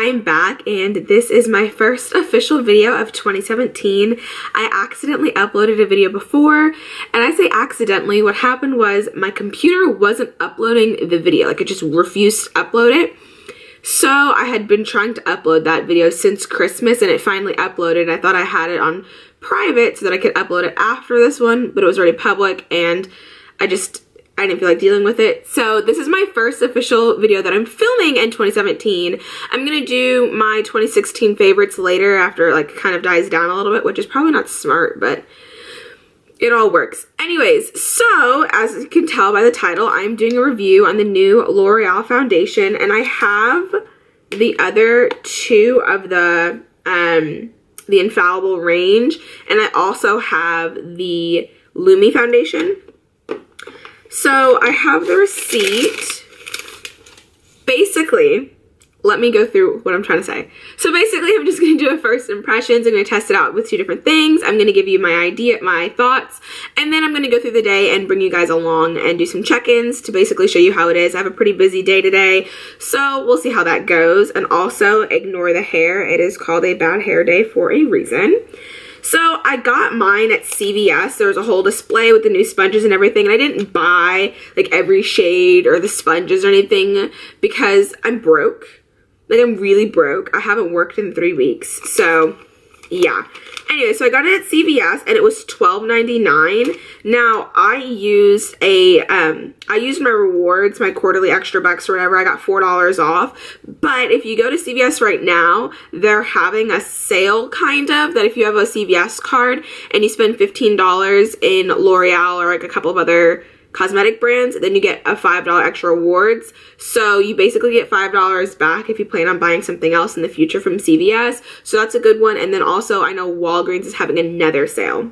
I'm back and this is my first official video of 2017. I accidentally uploaded a video before, and I say accidentally. What happened was my computer wasn't uploading the video, like it just refused to upload it. So I had been trying to upload that video since Christmas and it finally uploaded. I thought I had it on private so that I could upload it after this one, but it was already public and I didn't feel like dealing with it. So this is my first official video that I'm filming in 2017. I'm gonna do my 2016 favorites later after it like kind of dies down a little bit, which is probably not smart, but it all works. Anyways, so as you can tell by the title, I'm doing a review on the new L'Oreal foundation, and I have the other two of the Infallible range, and I also have the Lumi foundation. So I have the receipt. Basically, let me go through what I'm trying to say. So basically, I'm just going to do a first impressions. I'm going to test it out with two different things. I'm going to give you my thoughts, and then I'm going to go through the day and bring you guys along and do some check-ins to basically show you how it is. I have a pretty busy day today, so we'll see how that goes. And also, ignore the hair. It is called a bad hair day for a reason. So I got mine at CVS. There was a whole display with the new sponges and everything, and I didn't buy like every shade or the sponges or anything because I'm broke. Like, I'm really broke. I haven't worked in 3 weeks, so yeah. Anyway, so I got it at CVS and it was $12.99. Now I used my rewards, my quarterly extra bucks or whatever. I got $4 off. But if you go to CVS right now, they're having a sale kind of, that if you have a CVS card and you spend $15 in L'Oreal or like a couple of other cosmetic brands, then you get a $5 extra rewards. So you basically get $5 back if you plan on buying something else in the future from CVS. So that's a good one. And then also I know Walgreens is having another sale.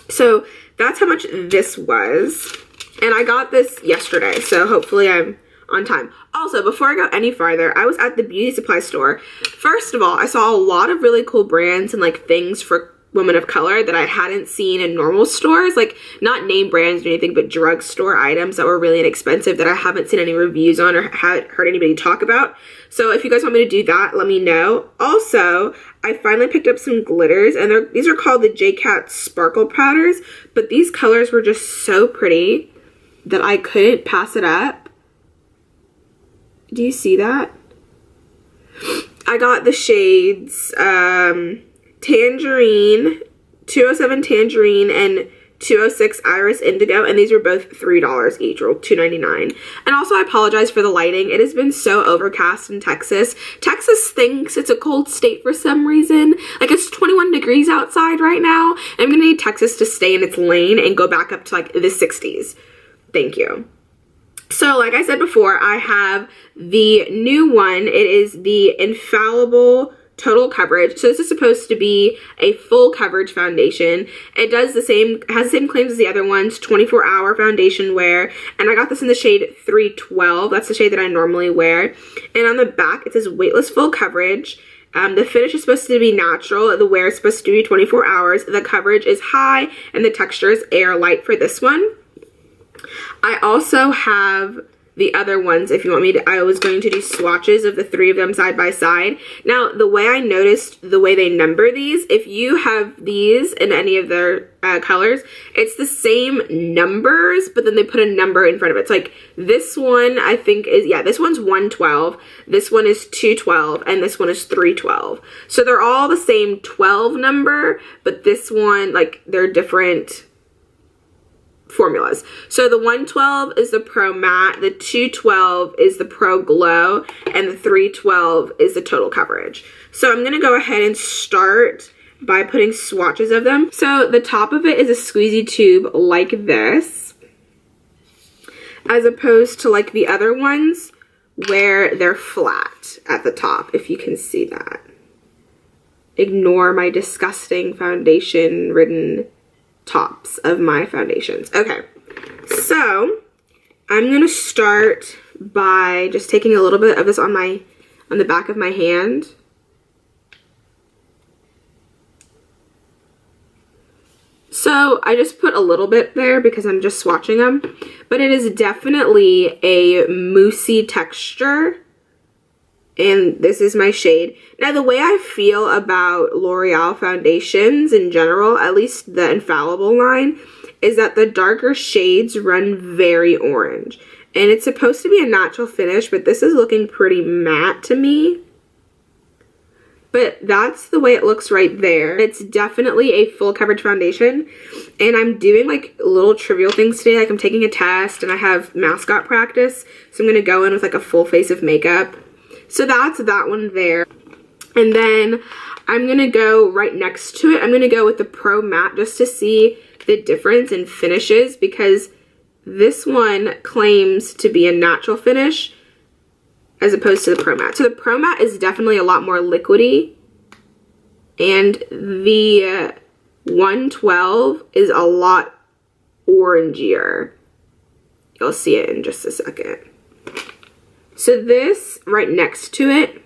So that's how much this was. And I got this yesterday, so hopefully I'm on time. Also, before I go any farther, I was at the beauty supply store. First of all, I saw a lot of really cool brands and like things for women of color that I hadn't seen in normal stores, like not name brands or anything, but drugstore items that were really inexpensive that I haven't seen any reviews on or haven't heard anybody talk about. So if you guys want me to do that, let me know. Also, I finally picked up some glitters, and these are called the J-Cat Sparkle Powders, but these colors were just so pretty that I couldn't pass it up. Do you see that? I got the shades Tangerine, 207 Tangerine, and 206 Iris Indigo, and these were both $3 each, or $2.99. And also, I apologize for the lighting. It has been so overcast in Texas. Texas thinks it's a cold state for some reason. Like, it's 21 degrees outside right now. I'm gonna need Texas to stay in its lane and go back up to like the 60s. Thank you. So, like I said before, I have the new one. It is the Infallible Total Coverage. So this is supposed to be a full coverage foundation. It has the same claims as the other ones, 24-hour foundation wear, and I got this in the shade 312. That's the shade that I normally wear. And on the back it says weightless full coverage. The finish is supposed to be natural. The wear is supposed to be 24 hours. The coverage is high and the texture is air light for this one. I also have the other ones, if you want me to. I was going to do swatches of the three of them side by side. Now, the way I noticed the way they number these, if you have these in any of their colors, it's the same numbers, but then they put a number in front of it. It's like this one, I think is, yeah, this one's 112, this one is 212, and this one is 312. So they're all the same 12 number, but this one, like, they're different formulas. So the 112 is the Pro Matte, the 212 is the Pro Glow, and the 312 is the Total Coverage. So I'm going to go ahead and start by putting swatches of them. So the top of it is a squeezy tube like this, as opposed to like the other ones where they're flat at the top, if you can see that. Ignore my disgusting foundation-ridden tops of my foundations. Okay, so I'm gonna start by just taking a little bit of this on the back of my hand. So I just put a little bit there because I'm just swatching them, but it is definitely a moussey texture. and this is my shade. Now, the way I feel about L'Oreal foundations in general, at least the Infallible line, is that the darker shades run very orange. And it's supposed to be a natural finish, but this is looking pretty matte to me. But that's the way it looks right there. It's definitely a full coverage foundation. And I'm doing like little trivial things today. Like I'm taking a test and I have mascot practice. So I'm going to go in with like a full face of makeup. So that's that one there. And then I'm going to go right next to it. I'm going to go with the Pro Matte just to see the difference in finishes, because this one claims to be a natural finish as opposed to the Pro Matte. So the Pro Matte is definitely a lot more liquidy, and the 112 is a lot orangier. You'll see it in just a second. So this right next to it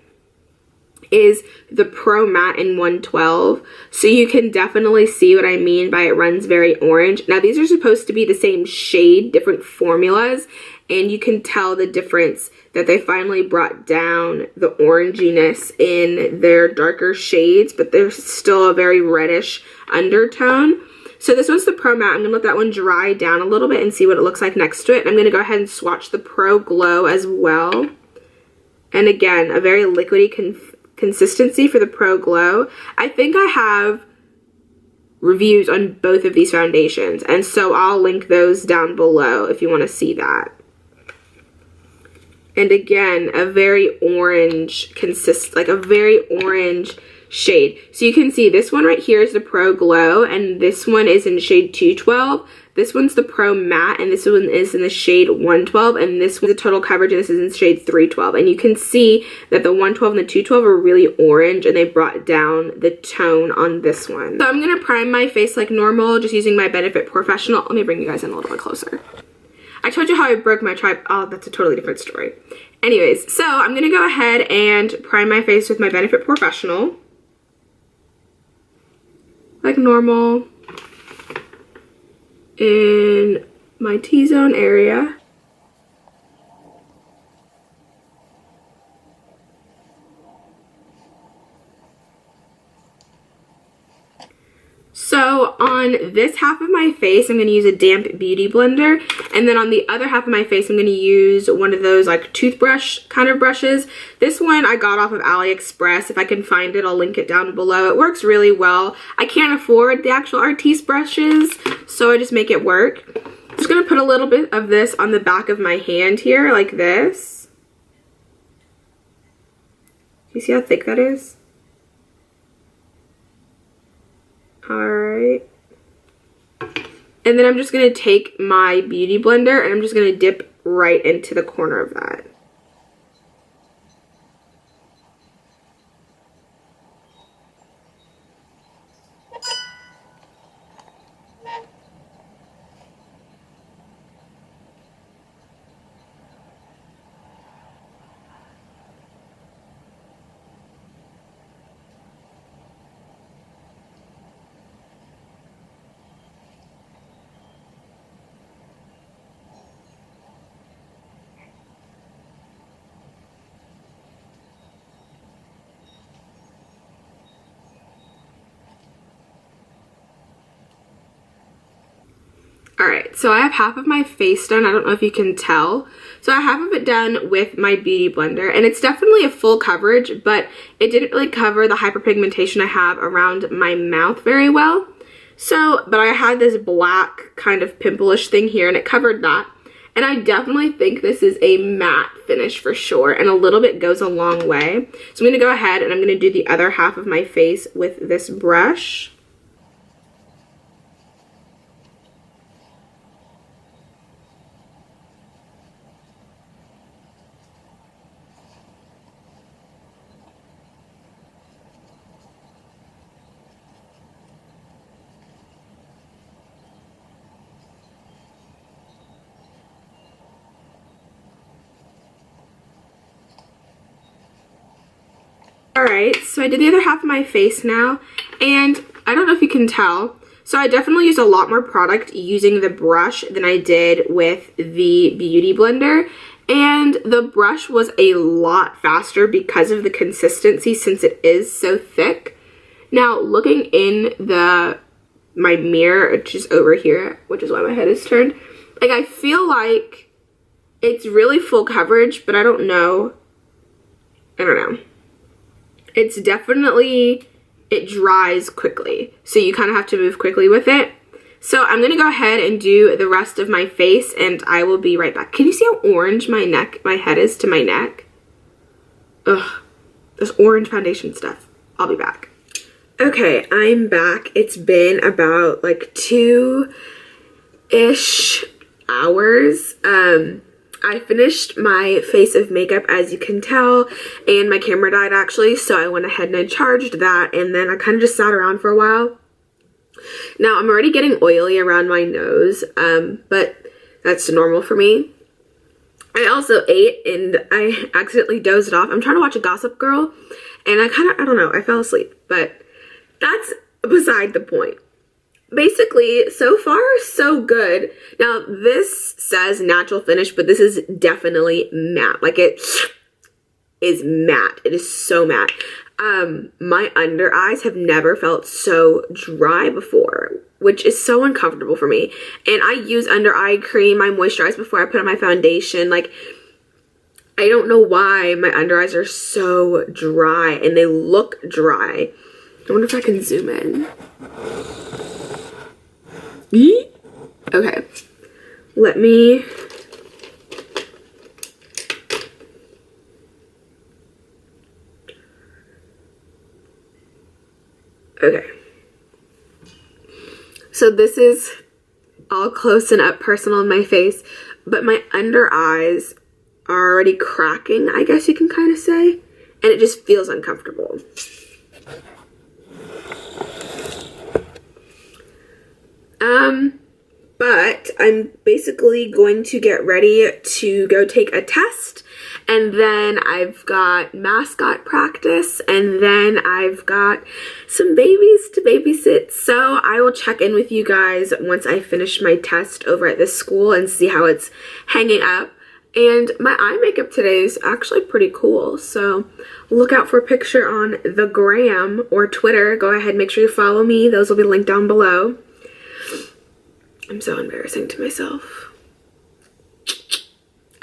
is the Pro Matte in 112. So you can definitely see what I mean by it runs very orange. Now these are supposed to be the same shade, different formulas, and you can tell the difference that they finally brought down the oranginess in their darker shades, but there's still a very reddish undertone. So this one's the Pro Matte. I'm going to let that one dry down a little bit and see what it looks like next to it. I'm going to go ahead and swatch the Pro Glow as well. And again, a very liquidy consistency for the Pro Glow. I think I have reviews on both of these foundations, and so I'll link those down below if you want to see that. And again, a very orange like a very orange shade. So you can see this one right here is the Pro Glow, and this one is in shade 212. This one's the Pro Matte, and this one is in the shade 112, and this one's the total coverage, and this is in shade 312. And you can see that the 112 and the 212 are really orange, and they brought down the tone on this one. So I'm going to prime my face like normal, just using my Benefit Professional. Let me bring you guys in a little bit closer. I told you how I broke my tripod. Oh, that's a totally different story. Anyways, so I'm going to go ahead and prime my face with my Benefit Professional. Like normal. In my T-zone area. So on this half of my face, I'm going to use a damp beauty blender, and then on the other half of my face, I'm going to use one of those like toothbrush kind of brushes. This one I got off of AliExpress. If I can find it, I'll link it down below. It works really well. I can't afford the actual Artis brushes, so I just make it work. I'm just going to put a little bit of this on the back of my hand here, like this. You see how thick that is? Alright. And then I'm just going to take my beauty blender and I'm just going to dip right into the corner of that. Alright, so I have half of my face done. I don't know if you can tell. So I have half of it done with my beauty blender, and it's definitely a full coverage, but it didn't really cover the hyperpigmentation I have around my mouth very well. So, but I had this black kind of pimple-ish thing here, and it covered that. And I definitely think this is a matte finish for sure, and a little bit goes a long way. So I'm going to go ahead and I'm going to do the other half of my face with this brush. Alright, so I did the other half of my face now, and I don't know if you can tell, So I definitely used a lot more product using the brush than I did with the Beauty Blender. And the brush was a lot faster because of the consistency since it is so thick. Now, looking in my mirror, which is over here, which is why my head is turned, like I feel like it's really full coverage, but I don't know. It's definitely, it dries quickly, so you kind of have to move quickly with it. So I'm going to go ahead and do the rest of my face, and I will be right back. Can you see how orange my head is to my neck? Ugh, this orange foundation stuff. I'll be back. Okay, I'm back. It's been about like 2-ish hours. I finished my face of makeup, as you can tell, and my camera died actually, so I went ahead and I charged that, and then I kind of just sat around for a while. Now, I'm already getting oily around my nose, but that's normal for me. I also ate, and I accidentally dozed off. I'm trying to watch a Gossip Girl, and I don't know, I fell asleep, but that's beside the point. Basically, so far, so good. Now, this says natural finish, but this is definitely matte. Like, it is matte. It is so matte. My under eyes have never felt so dry before, which is so uncomfortable for me. And I use under eye cream. I moisturize before I put on my foundation. Like, I don't know why my under eyes are so dry, and they look dry. I wonder if I can zoom in. Okay, let me, okay, so this is all close and up personal in my face, but my under eyes are already cracking, I guess you can kind of say, and it just feels uncomfortable. But I'm basically going to get ready to go take a test, and then I've got mascot practice, and then I've got some babies to babysit. So I will check in with you guys once I finish my test over at this school and see how it's hanging up. And my eye makeup today is actually pretty cool, so look out for a picture on the gram or Twitter. Go ahead, make sure you follow me. Those will be linked down below. I'm so embarrassing to myself.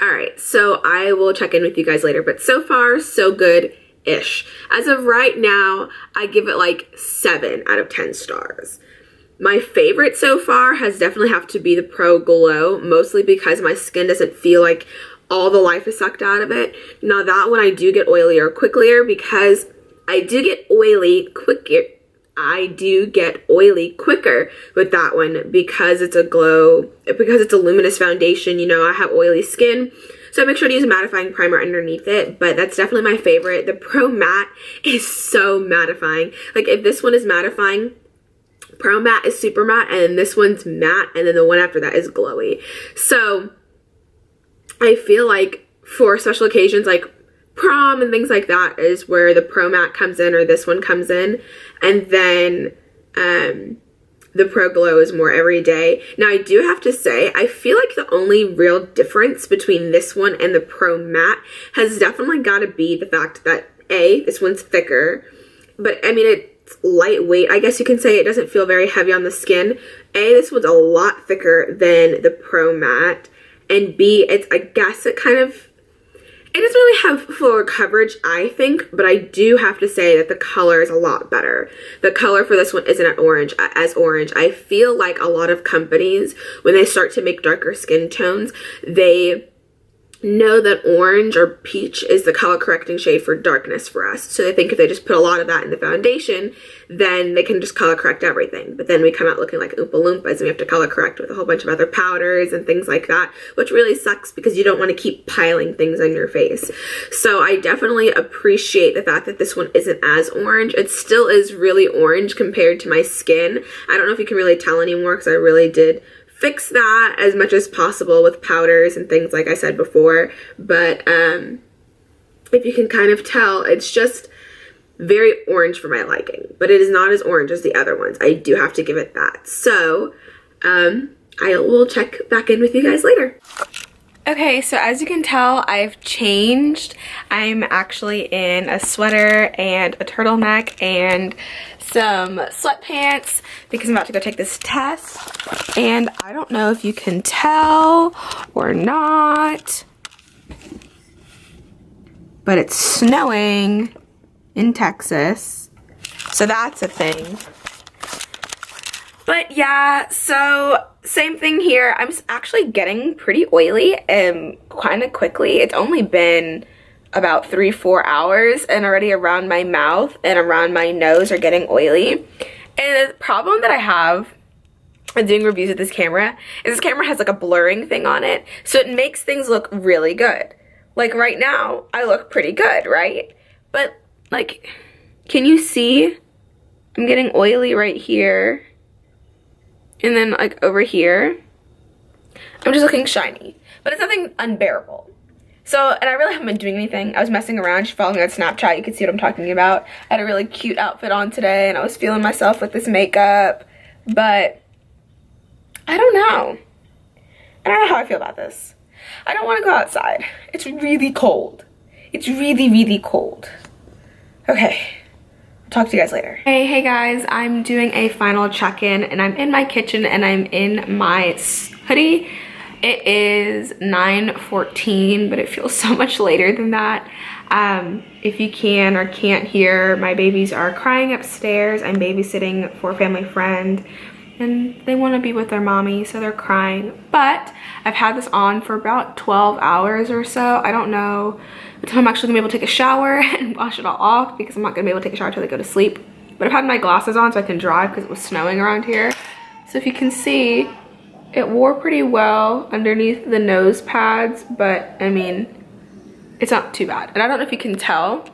Alright, so I will check in with you guys later, but so far, so good-ish. As of right now, I give it like 7 out of 10 stars. My favorite so far has definitely have to be the Pro Glow, mostly because my skin doesn't feel like all the life is sucked out of it. Now that one I do get oilier quicker because I do get oily quicker. I do get oily quicker with that one because it's a luminous foundation. You know, I have oily skin, so I make sure to use a mattifying primer underneath it, but that's definitely my favorite. The Pro Matte is so mattifying. Like, if this one is mattifying, Pro Matte is super matte, and this one's matte, and then the one after that is glowy. So I feel like for special occasions like prom and things like that is where the Pro Matte comes in, or this one comes in, and then the Pro Glow is more everyday. Now, I do have to say, I feel like the only real difference between this one and the Pro Matte has definitely got to be the fact that this one's thicker, but I mean, it's lightweight. I guess you can say it doesn't feel very heavy on the skin. This one's a lot thicker than the Pro Matte, and B, I guess it doesn't really have fuller coverage, I think, but I do have to say that the color is a lot better. The color for this one isn't as orange. I feel like a lot of companies, when they start to make darker skin tones, they know that orange or peach is the color correcting shade for darkness for us. So they think if they just put a lot of that in the foundation, then they can just color correct everything. But then we come out looking like Oompa Loompas, and we have to color correct with a whole bunch of other powders and things like that, which really sucks because you don't want to keep piling things on your face. So I definitely appreciate the fact that this one isn't as orange. It still is really orange compared to my skin. I don't know if you can really tell anymore because I really did fix that as much as possible with powders and things like I said before, but if you can kind of tell, it's just, very orange for my liking, but it is not as orange as the other ones. I do have to give it that. So I will check back in with you guys later. Okay, so as you can tell, I've changed. I'm actually in a sweater and a turtleneck and some sweatpants because I'm about to go take this test. And I don't know if you can tell or not, but it's snowing in Texas. So that's a thing. But yeah, so same thing here. I'm actually getting pretty oily kind of quickly. It's only been about 3-4 hours and already around my mouth and around my nose are getting oily. And the problem that I have with doing reviews with this camera is this camera has like a blurring thing on it. So it makes things look really good. Like right now, I look pretty good, right? But like, can you see? I'm getting oily right here. And then like over here, I'm just looking shiny, but it's nothing unbearable. So, and I really haven't been doing anything. I was messing around, just following me on Snapchat. You can see what I'm talking about. I had a really cute outfit on today and I was feeling myself with this makeup, but I don't know. I don't know how I feel about this. I don't want to go outside. It's really cold. It's really, really cold. Okay. Talk to you guys later. Hey guys, I'm doing a final check-in and I'm in my kitchen and I'm in my hoodie. It is 9:14, but it feels so much later than that. If you can or can't hear, my babies are crying upstairs. I'm babysitting for a family friend and they want to be with their mommy, so they're crying. But I've had this on for about 12 hours or so. I don't know the time I'm actually gonna be able to take a shower and wash it all off because I'm not gonna be able to take a shower until they go to sleep. But I've had my glasses on so I can drive because it was snowing around here. So if you can see, it wore pretty well underneath the nose pads, but I mean, it's not too bad. And I don't know if you can tell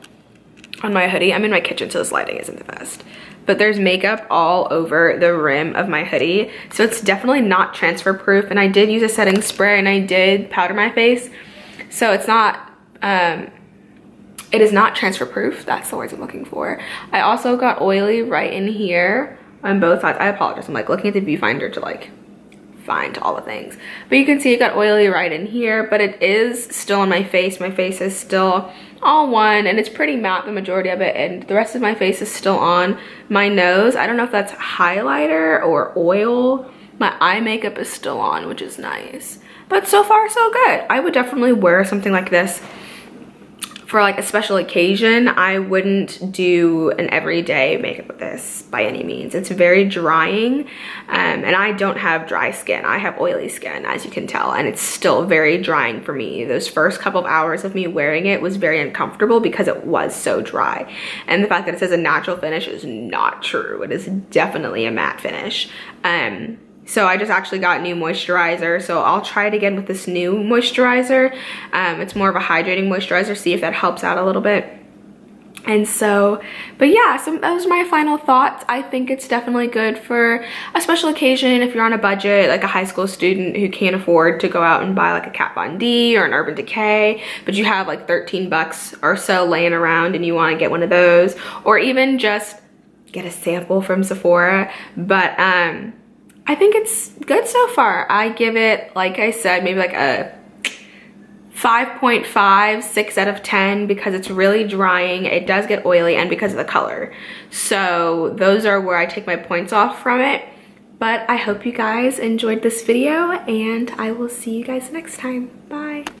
on my hoodie, I'm in my kitchen so this lighting isn't the best, but there's makeup all over the rim of my hoodie. So it's definitely not transfer proof. And I did use a setting spray and I did powder my face. So it's not, it is not transfer proof. That's the words I'm looking for. I also got oily right in here on both sides. I apologize. I'm like looking at the viewfinder to like find all the things. But you can see it got oily right in here, but it is still on my face. My face is still all one and it's pretty matte, the majority of it, and the rest of my face is still on. My nose, I don't know if that's highlighter or oil. My eye makeup is still on, which is nice. But so far so good. I would definitely wear something like this for like a special occasion. I wouldn't do an everyday makeup with this by any means. It's very drying and I don't have dry skin. I have oily skin, as you can tell, and it's still very drying for me. Those first couple of hours of me wearing it was very uncomfortable because it was so dry. And the fact that it says a natural finish is not true. It is definitely a matte finish. So I just actually got new moisturizer, so I'll try it again with this new moisturizer. It's more of a hydrating moisturizer, see if that helps out a little bit. And so, but yeah, so those are my final thoughts. I think it's definitely good for a special occasion if you're on a budget, like a high school student who can't afford to go out and buy like a Kat Von D or an Urban Decay, but you have like 13 bucks or so laying around and you want to get one of those, or even just get a sample from Sephora. But I think it's good so far. I give it, like I said, maybe like a 5.5, 6 out of 10 because it's really drying. It does get oily and because of the color. So those are where I take my points off from it. But I hope you guys enjoyed this video and I will see you guys next time. Bye.